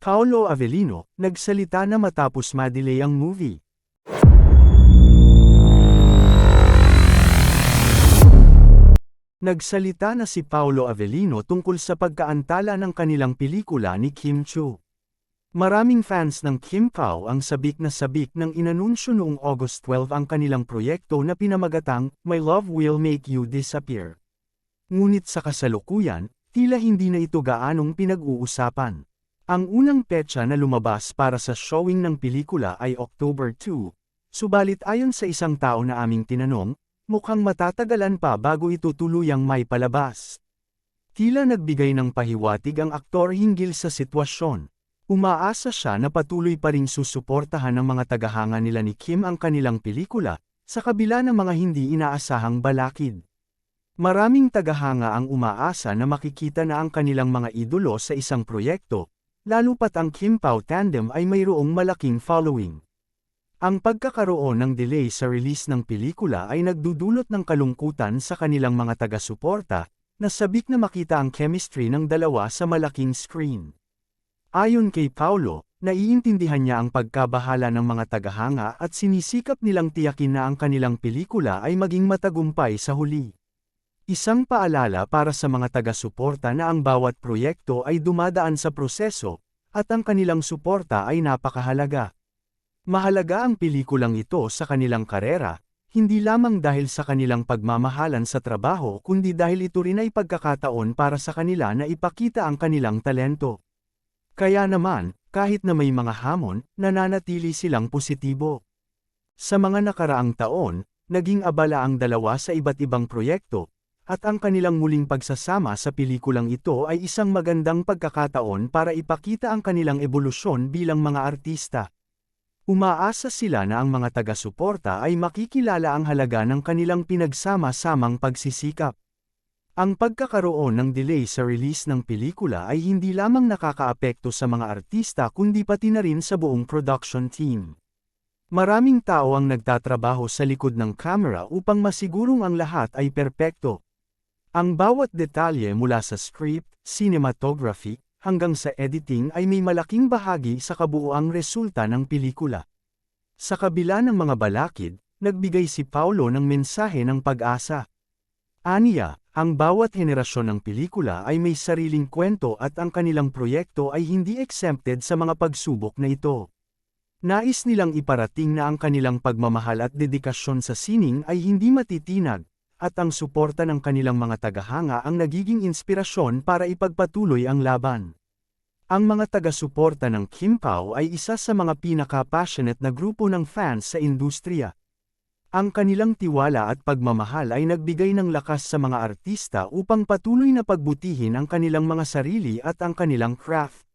Paolo Avellino, nagsalita na matapos ma-delay ang movie. Nagsalita na si Paolo Avellino tungkol sa pagkaantala ng kanilang pelikula ni Kim Chiu. Maraming fans ng Kim Pao ang sabik na sabik nang inanunsyo noong August 12 ang kanilang proyekto na pinamagatang My Love Will Make You Disappear. Ngunit sa kasalukuyan, tila hindi na ito gaanong pinag-uusapan. Ang unang petsa na lumabas para sa showing ng pelikula ay October 2, subalit ayon sa isang tao na aming tinanong, mukhang matatagalan pa bago ito tuluyang may palabas. Tila nagbigay ng pahiwatig ang aktor hinggil sa sitwasyon. Umaasa siya na patuloy pa ring susuportahan ng mga tagahanga nila ni Kim ang kanilang pelikula, sa kabila ng mga hindi inaasahang balakid. Maraming tagahanga ang umaasa na makikita na ang kanilang mga idolo sa isang proyekto, lalo pat ang Kim Pao tandem ay mayroong malaking following. Ang pagkakaroon ng delay sa release ng pelikula ay nagdudulot ng kalungkutan sa kanilang mga taga-suporta, na sabik na makita ang chemistry ng dalawa sa malaking screen. Ayon kay Paolo, naiintindihan niya ang pagkabahala ng mga tagahanga at sinisikap nilang tiyakin na ang kanilang pelikula ay maging matagumpay sa huli. Isang paalala para sa mga taga-suporta na ang bawat proyekto ay dumadaan sa proseso, at ang kanilang suporta ay napakahalaga. Mahalaga ang pelikulang ito sa kanilang karera, hindi lamang dahil sa kanilang pagmamahalan sa trabaho kundi dahil ito rin ay pagkakataon para sa kanila na ipakita ang kanilang talento. Kaya naman, kahit na may mga hamon, nananatili silang positibo. Sa mga nakaraang taon, naging abala ang dalawa sa iba't ibang proyekto, at ang kanilang muling pagsasama sa pelikulang ito ay isang magandang pagkakataon para ipakita ang kanilang ebolusyon bilang mga artista. Umaasa sila na ang mga taga-suporta ay makikilala ang halaga ng kanilang pinagsama-samang pagsisikap. Ang pagkakaroon ng delay sa release ng pelikula ay hindi lamang nakakaapekto sa mga artista kundi pati na rin sa buong production team. Maraming tao ang nagtatrabaho sa likod ng camera upang masigurong ang lahat ay perpekto. Ang bawat detalye mula sa script, cinematography, hanggang sa editing ay may malaking bahagi sa kabuuang resulta ng pelikula. Sa kabila ng mga balakid, nagbigay si Paolo ng mensahe ng pag-asa. Aniya, ang bawat henerasyon ng pelikula ay may sariling kwento at ang kanilang proyekto ay hindi exempted sa mga pagsubok na ito. Nais nilang iparating na ang kanilang pagmamahal at dedikasyon sa sining ay hindi matitinag, at ang suporta ng kanilang mga tagahanga ang nagiging inspirasyon para ipagpatuloy ang laban. Ang mga taga-suporta ng Kim Pao ay isa sa mga pinaka-passionate na grupo ng fans sa industriya. Ang kanilang tiwala at pagmamahal ay nagbigay ng lakas sa mga artista upang patuloy na pagbutihin ang kanilang mga sarili at ang kanilang craft.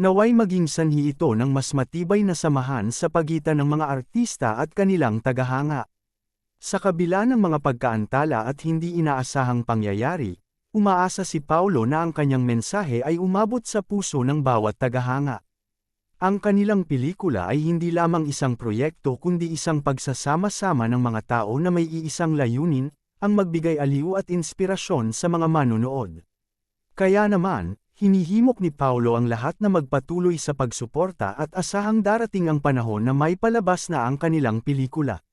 Naway maging sanhi ito ng mas matibay na samahan sa pagitan ng mga artista at kanilang tagahanga. Sa kabila ng mga pagkaantala at hindi inaasahang pangyayari, umaasa si Paolo na ang kanyang mensahe ay umabot sa puso ng bawat tagahanga. Ang kanilang pelikula ay hindi lamang isang proyekto kundi isang pagsasama-sama ng mga tao na may iisang layunin, ang magbigay aliw at inspirasyon sa mga manonood. Kaya naman, hinihimok ni Paolo ang lahat na magpatuloy sa pagsuporta at asahang darating ang panahon na may palabas na ang kanilang pelikula.